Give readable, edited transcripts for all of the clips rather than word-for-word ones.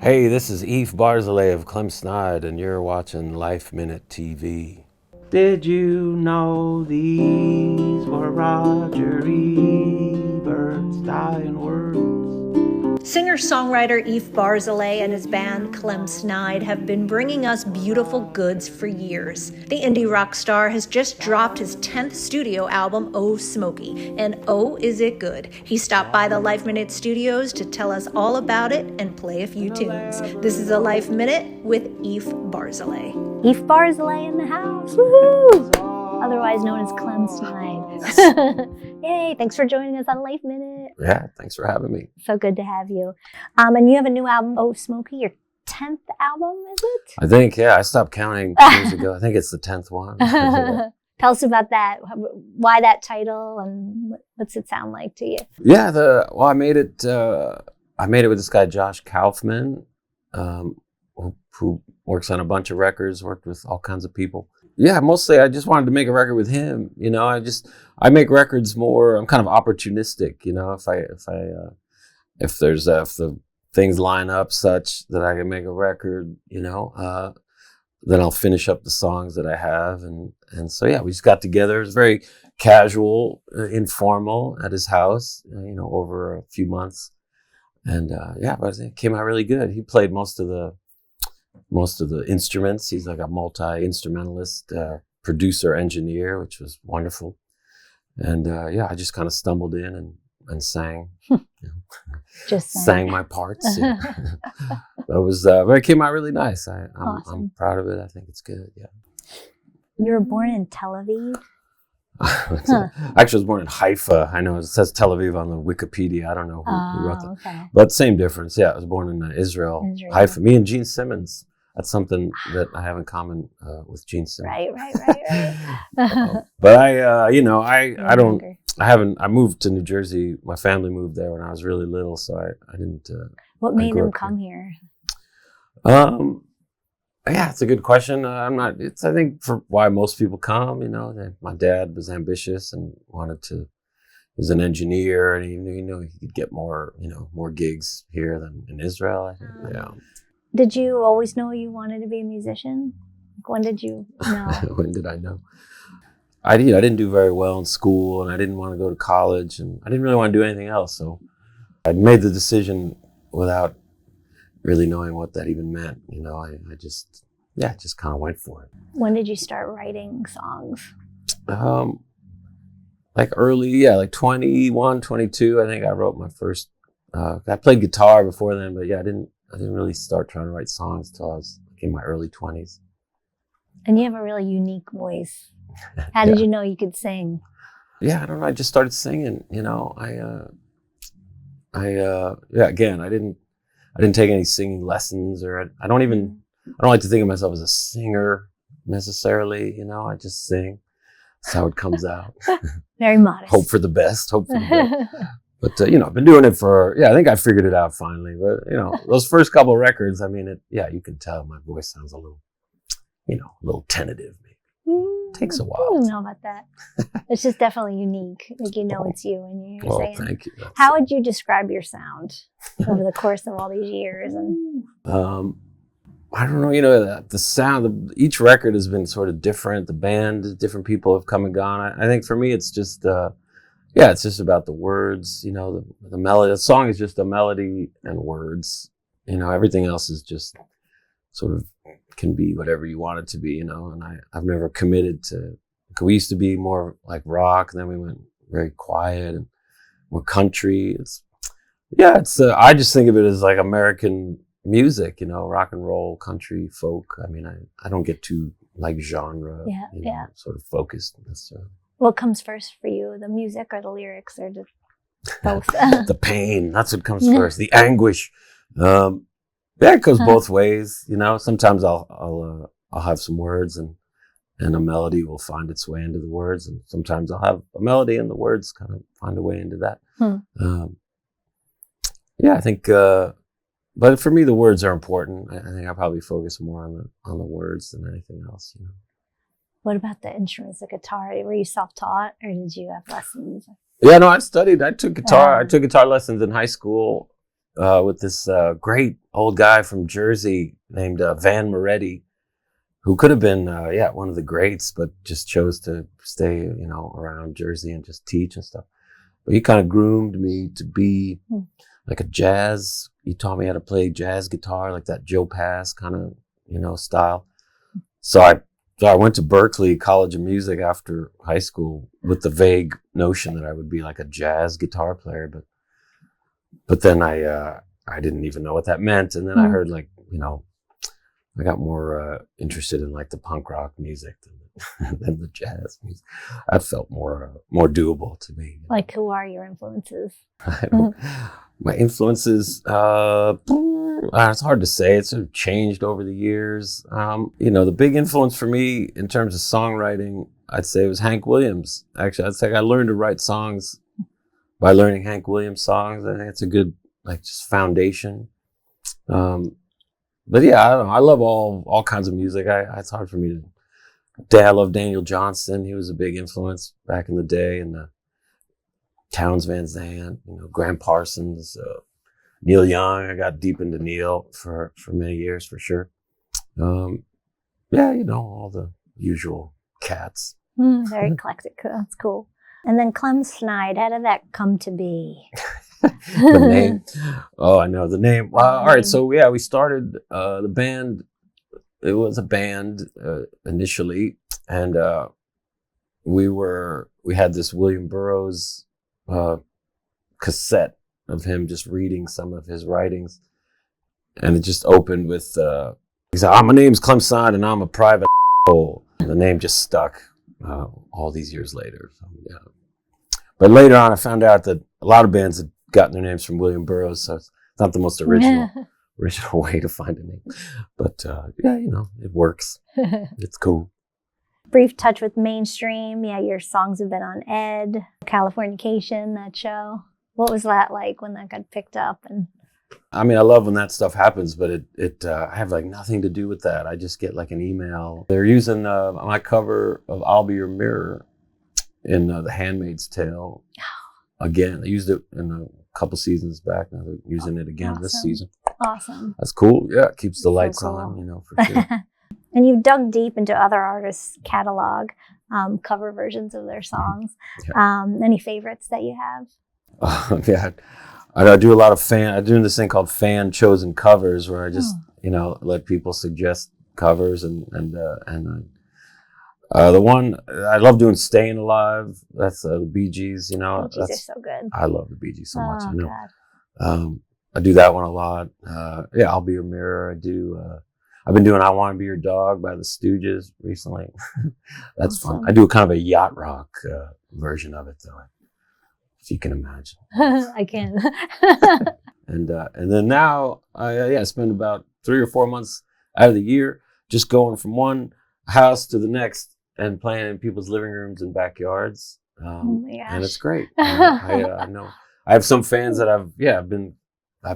Hey, this is Eef Barzelay of Clem Snide, and you're watching LifeMinute TV. Did you know these were Roger Ebert's dying words? Singer-Songwriter Eef Barzelay and his band Clem Snide have been bringing us beautiful goods for years. The indie rock star has just dropped his 10th studio album, O Smokey, and oh, is it good. He stopped by the Life Minute studios to tell us all about it and play a few tunes. This is a Life Minute with Eef Barzelay. Eef Barzelay in the house, woohoo! Otherwise known as Clem Snide. Yay, thanks for joining us on Life Minute. Yeah, thanks for having me. So good to have you. And you have a new album, O Smokey, your 10th album, is it? I think, yeah, I stopped counting years ago. I think it's the 10th one. Yeah. Tell us about that. Why that title, and what's it sound like to you? Yeah, I made it with this guy, Josh Kaufman, who works on a bunch of records, worked with all kinds of people. Yeah, mostly I just wanted to make a record with him. You know, I make records more. I'm kind of opportunistic. You know, if the things line up such that I can make a record, you know, then I'll finish up the songs that I have. And so yeah, we just got together. It was very casual, informal at his house. You know, over a few months, and yeah, but it came out really good. He played most of the instruments. He's like a multi-instrumentalist, producer, engineer, which was wonderful. And yeah, I just kind of stumbled in and sang. You know, Just sang my parts. Yeah. But it came out really nice. Awesome. I'm proud of it. I think it's good. Yeah. You were born in Tel Aviv? Actually, I was born in Haifa. I know it says Tel Aviv on the Wikipedia. I don't know who wrote that. Okay. But same difference. Yeah, I was born in Israel. Haifa. Me and Gene Simmons. That's something that I have in common with Gene Simmons. Right. But I moved to New Jersey. My family moved there when I was really little, so I didn't. What made them come here? Yeah, it's a good question. I think for why most people come, you know, my dad was ambitious and he was an engineer, and he knew he could get more gigs here than in Israel, I think. Yeah. Did you always know you wanted to be a musician? Like, when did you know? When did I know? I didn't do very well in school, and I didn't want to go to college, and I didn't really want to do anything else. So I made the decision without really knowing what that even meant. You know, I just kind of went for it. When did you start writing songs? Like early, like 21, 22, I think I wrote my first, I played guitar before then, but yeah, I didn't really start trying to write songs until I was in my early 20s. And you have a really unique voice. How did you know you could sing? Yeah, I don't know. I just started singing. You know, again, I didn't take any singing lessons, or I don't like to think of myself as a singer necessarily. You know, I just sing. That's how it comes out. Very modest. Hope for the best. But, I've been doing it I think I figured it out finally. But, those first couple of records, I mean, you can tell my voice sounds a little tentative. Maybe. Takes a while. I don't know about that. It's just definitely unique. Like, it's you and you're saying. Thank you. How would you describe your sound over the course of all these years? And I don't know, the sound of each record has been sort of different. The band, different people have come and gone. I think for me, it's just, it's just about the words, the melody. The song is just a melody and words. Everything else is just sort of can be whatever you want it to be, and I've never committed to, we used to be more like rock, and then we went very quiet and more country. I just think of it as like American music, rock and roll, country, folk. I mean, I don't get too like genre, sort of focused necessarily. What comes first for you, the music or the lyrics, or just both? The pain, that's what comes first. The anguish. It goes both ways. Sometimes I'll have some words and a melody will find its way into the words, and sometimes I'll have a melody and the words kind of find a way into that. I think. But for me, the words are important. I think I probably focus more on the words than anything else. What about the instruments, the guitar? Were you self-taught, or did you have lessons? Yeah, no, I studied. I took guitar. I took guitar lessons in high school. with this great old guy from Jersey named Van Moretti, who could have been, one of the greats, but just chose to stay, around Jersey and just teach and stuff. But he kind of groomed me to be like a jazz. He taught me how to play jazz guitar, like that Joe Pass kind of, style. So I went to Berkeley College of Music after high school with the vague notion that I would be like a jazz guitar player, but then I didn't even know what that meant. And then I heard I got more interested in like the punk rock music than the jazz music. That felt more doable to me. Like, who are your influences? My influences, it's hard to say. It's sort of changed over the years. The big influence for me in terms of songwriting, I'd say it was Hank Williams. Actually, I'd say I learned to write songs by learning Hank Williams songs. I think it's a good, just foundation. But yeah, I don't know. I love all kinds of music. It's hard for me to. I love Daniel Johnston. He was a big influence back in the day, and Townes Van Zandt, Graham Parsons, Neil Young. I got deep into Neil for many years, for sure. All the usual cats. Very eclectic. That's cool. And then Clem Snide, how did that come to be? The name. Oh, I know the name. All right. So we started the band. It was a band initially, and we had this William Burroughs cassette of him just reading some of his writings, and it just opened with he said, "My name's Clem Snide, and I'm a private hole." The name just stuck all these years later. So, yeah. But later on, I found out that a lot of bands had gotten their names from William Burroughs, so it's not the most original way to find a name. But it works. It's cool. Brief touch with mainstream. Yeah, your songs have been on Ed, Californication, that show. What was that like when that got picked up? And I mean, I love when that stuff happens, but I have nothing to do with that. I just get an email. They're using my cover of "I'll Be Your Mirror" in The Handmaid's Tale. Again, they used it in a couple seasons back. Now they're using it again this season. Awesome. That's cool. Yeah, it keeps the lights cool. on, for sure. And you've dug deep into other artists' catalog, cover versions of their songs. Yeah. Any favorites that you have? Yeah, I do a lot of I'm doing this thing called fan chosen covers, where I just let people suggest covers, and the one I love doing, "Staying Alive." That's the Bee Gees. Bee Gees are so good. I love the Bee Gees so much. I know. God. I do that one a lot. "I'll Be Your Mirror." I do. I've been doing "I Want to Be Your Dog" by the Stooges recently. That's awesome. fun. I do a kind of a yacht rock version of it, though, if you can imagine. I can. And then now, I spend about 3 or 4 months out of the year just going from one house to the next and playing in people's living rooms and backyards. Oh my gosh. And it's great. I know I have some fans that I've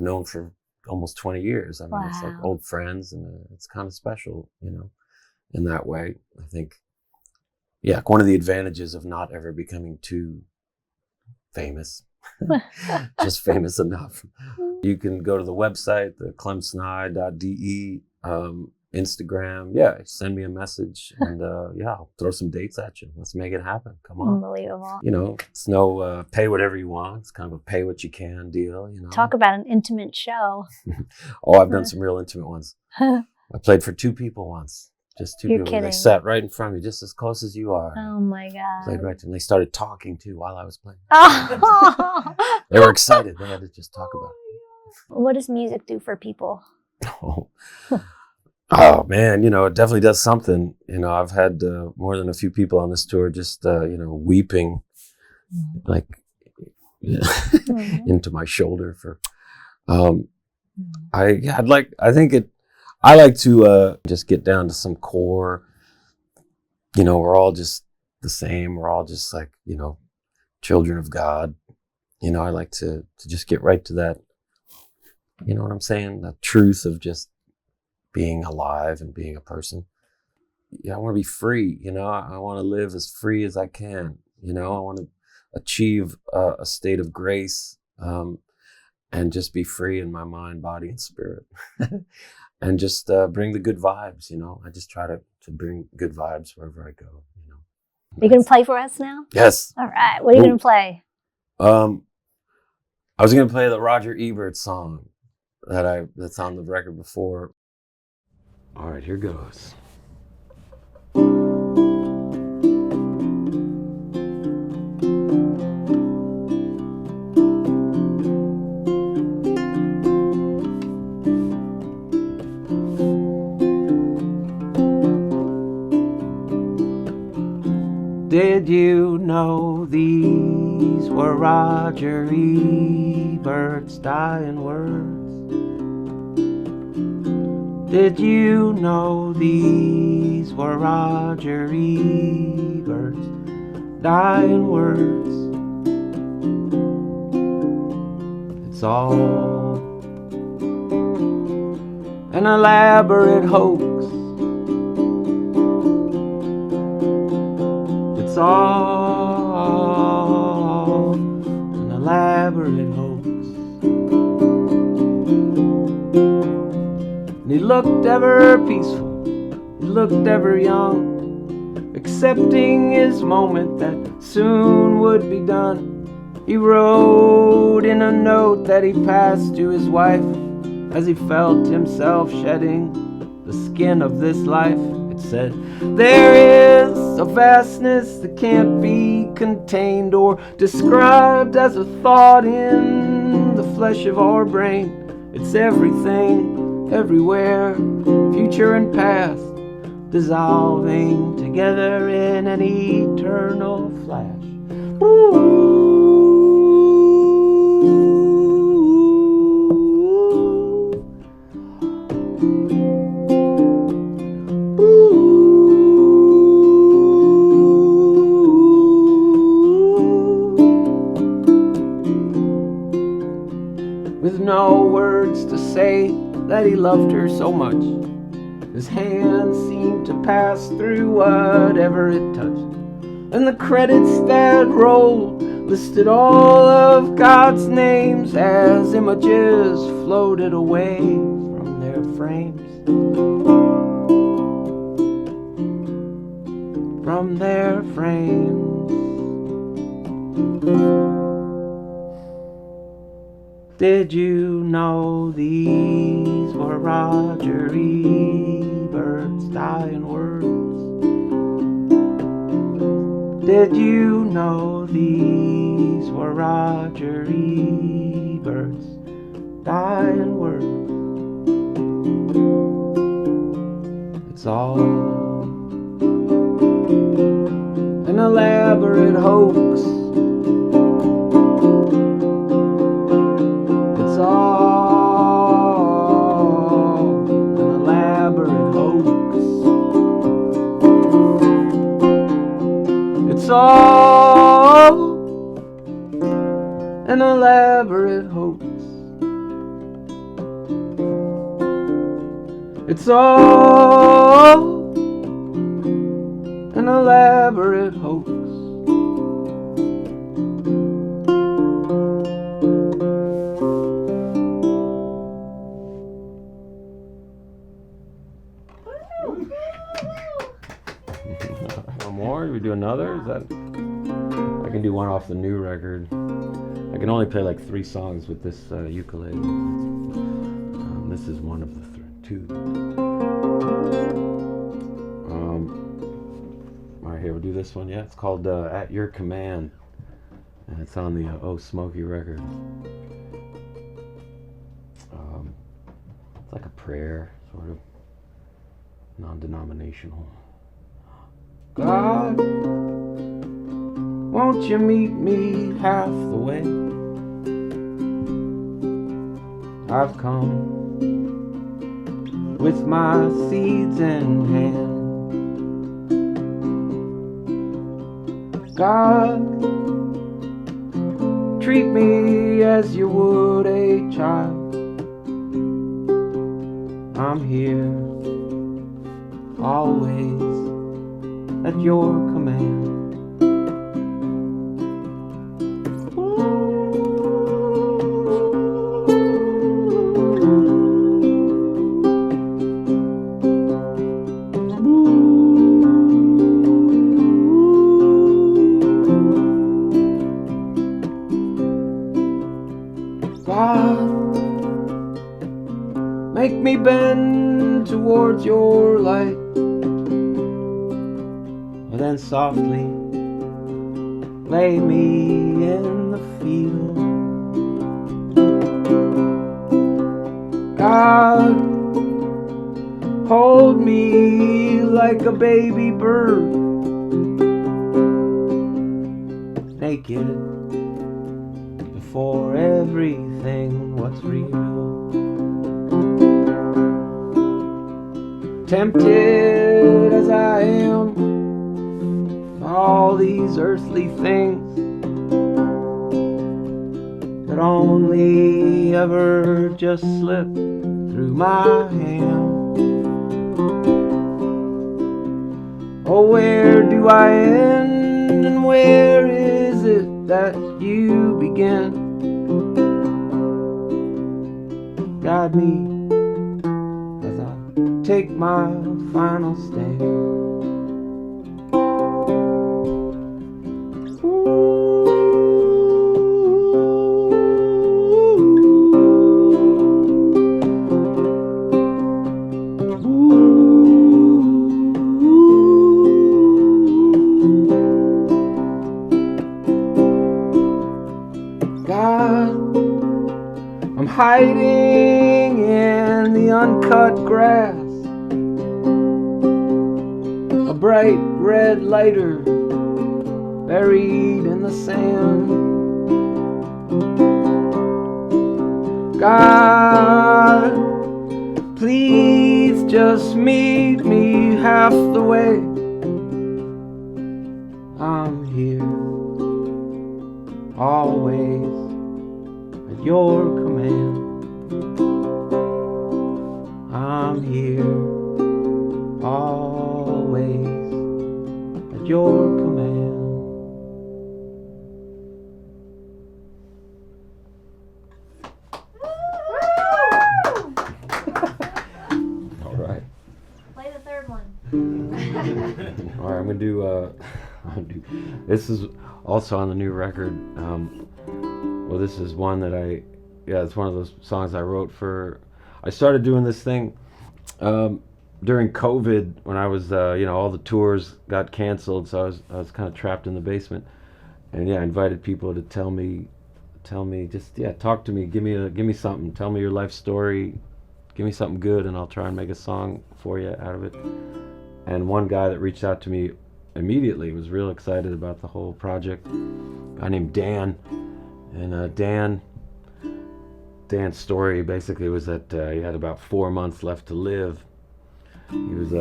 known for almost 20 years. I mean, It's like old friends, and it's kind of special, in that way. I think, one of the advantages of not ever becoming too famous, just famous enough. You can go to the website, the clemsnide.de, Instagram. Send me a message, and I'll throw some dates at you. Let's make it happen. Come on. Unbelievable. It's no pay whatever you want. It's kind of a pay what you can deal. Talk about an intimate show. Oh, I've done some real intimate ones. I played for 2 people once. Just 2 people. Kidding. They sat right in front of me, just as close as you are. Oh my God. Played right, and they started talking too while I was playing. Oh. They were excited. They had to just talk about it. What does music do for people? Oh man, it definitely does something. I've had more than a few people on this tour just weeping into my shoulder for I like to just get down to some core. We're all just the same. We're all just children of God. I like to just get right to that. You know what I'm saying? The truth of just being alive and being a person. I want to be free. I want to live as free as I can. I want to achieve a state of grace and just be free in my mind, body, and spirit. And just bring the good vibes, I just try to bring good vibes wherever I go, Are you going to play for us now? Yes. All right. What are you going to play? I was going to play the Roger Ebert song that's on the record before. All right, here goes. Did you know these were Roger Ebert's dying words? Did you know these were Roger Ebert's dying words? It's all an elaborate hoax. It's all an elaborate hoax. And he looked ever peaceful, he looked ever young, accepting his moment that soon would be done. He wrote in a note that he passed to his wife as he felt himself shedding the skin of this life. Said, there is a vastness that can't be contained or described as a thought in the flesh of our brain. It's everything, everywhere, future and past, dissolving together in an eternal flash. Ooh. With no words to say that he loved her so much, his hand seemed to pass through whatever it touched, and the credits that rolled listed all of God's names as images floated away from their frames. From their frames. Did you know these were Roger Ebert's dying words? Did you know these were Roger Ebert's dying words? It's all an elaborate hoax. It's all an elaborate hoax. It's all an elaborate hoax. It's all an elaborate hoax. One more? Do we do another? Is that? I can do one off the new record. I can only play like 3 songs with this ukulele. This is one of the 2. All right, here we'll do this one. Yeah, it's called "At Your Command," and it's on the O Smokey record. It's like a prayer, sort of non-denominational. God, won't you meet me half the way? I've come with my seeds in hand. God, treat me as you would a child. I'm here, always at your command. make me bend towards your light. And then softly lay me in the field. God, hold me like a baby bird, naked before everything what's real. Tempted as I am by all these earthly things that only ever just slip through my hand. Oh, where do I end and where is it that you begin? Guide me as I take my final stand. Hiding in the uncut grass, a bright red lighter buried in the sand. God, please just meet me half the way. I'm here, always at your command. I'm here, always at your command. All right. Play the third one. All right, I'm gonna do. This is also on the new record. Well, this is one that it's one of those songs I wrote for. I started doing this thing during COVID when I was, all the tours got canceled, so I was kind of trapped in the basement, and I invited people to tell me, talk to me, give me something, tell me your life story, give me something good, and I'll try and make a song for you out of it. And one guy that reached out to me immediately was real excited about the whole project, a guy named Dan, and Dan's story basically was that he had about 4 months left to live. He was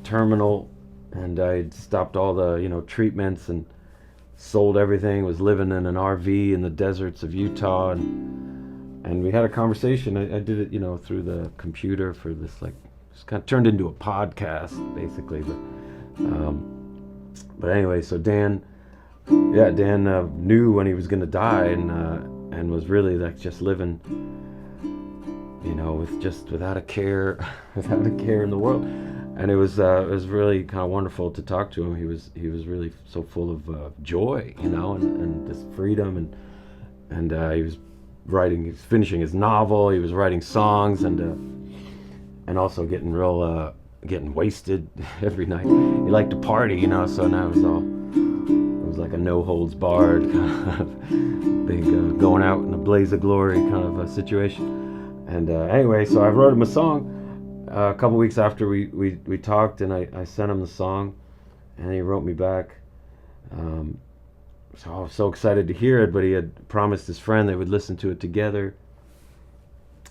terminal, and I'd stopped all the treatments and sold everything. Was living in an RV in the deserts of Utah, and we had a conversation. I did it through the computer for this it's kind of turned into a podcast basically. But anyway, so Dan knew when he was going to die, and was really just living, without a care in the world. And it was really kind of wonderful to talk to him. He was really so full of joy, and this freedom, and he was finishing his novel. He was writing songs, and also getting wasted every night. He liked to party, so now it was like a no holds barred kind of big going out in a blaze of glory kind of a situation. And anyway, so I wrote him a song a couple weeks after we talked, and I sent him the song, and he wrote me back. So I was so excited to hear it, but he had promised his friend they would listen to it together.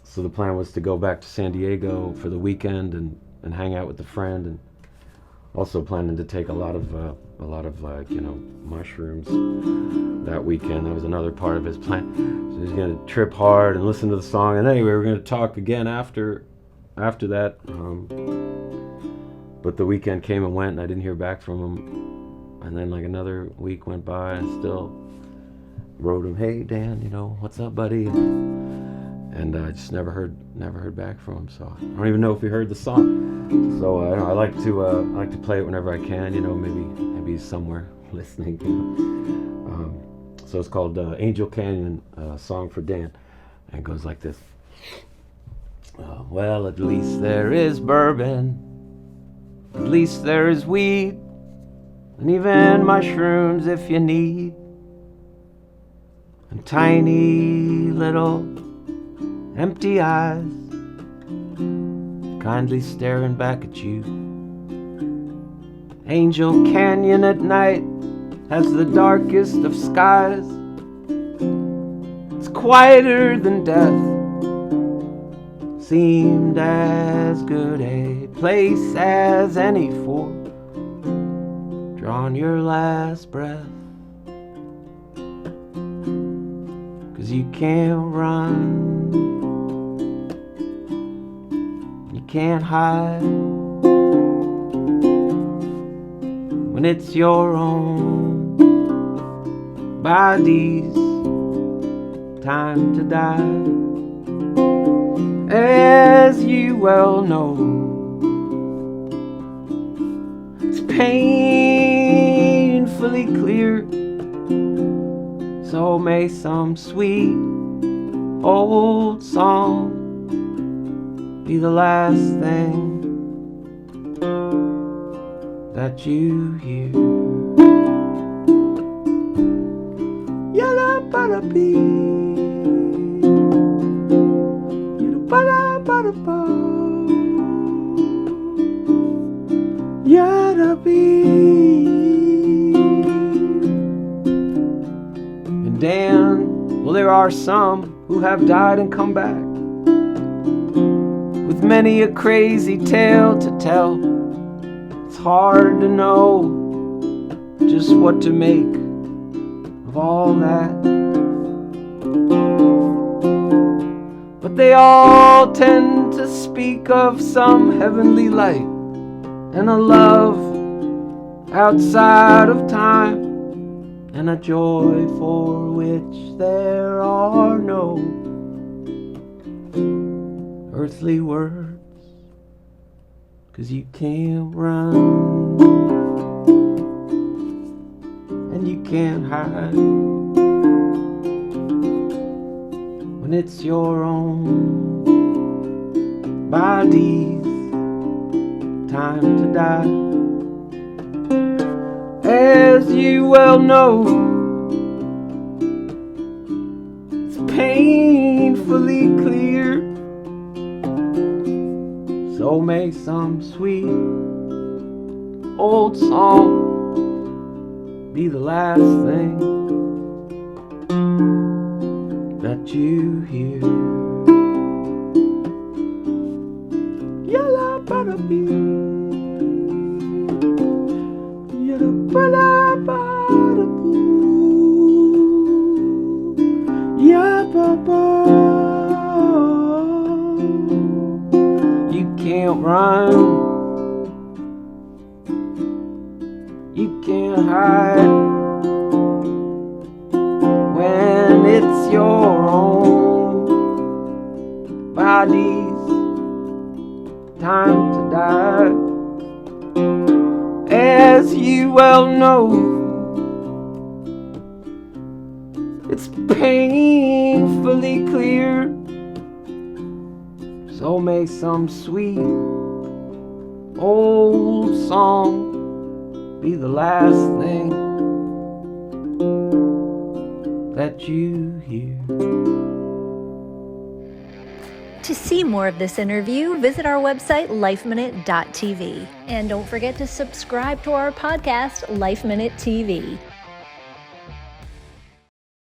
So the plan was to go back to San Diego for the weekend and hang out with the friend, and also planning to take a lot of mushrooms that weekend. That was another part of his plan. So he's going to trip hard and listen to the song, and anyway, we're going to talk again after that. But the weekend came and went, and I didn't hear back from him. And then another week went by, and still wrote him, "Hey Dan, what's up, buddy?" And I just never heard back from him. So I don't even know if he heard the song. So I like to play it whenever I can. Maybe he's somewhere listening. So it's called Angel Canyon, song for Dan, and it goes like this. Well, at least there is bourbon, at least there is weed, and even mushrooms if you need, and tiny little empty eyes kindly staring back at you. Angel Canyon at night has the darkest of skies. It's quieter than death. Seemed as good a place as any for drawing your last breath. 'Cause you can't run, you can't hide when it's your own body's time to die. As you well know, it's painfully clear. So may some sweet old song be the last thing that you hear. Yada bada bee. And Dan, well, there are some who have died and come back with many a crazy tale to tell. It's hard to know just what to make of all that. But they all tend to speak of some heavenly light and a love outside of time, and a joy for which there are no earthly words. 'Cause you can't run and you can't hide when it's your own body's time to die. As you well know, it's painfully clear. So may some sweet old song be the last thing that you hear. Yalla bada bee. You can't run, you can't hide when it's your own body's time to die. As you well know, it's painfully clear. So may some sweet old song be the last thing that you hear. To see more of this interview, visit our website, lifeminute.tv. And don't forget to subscribe to our podcast, Life Minute TV.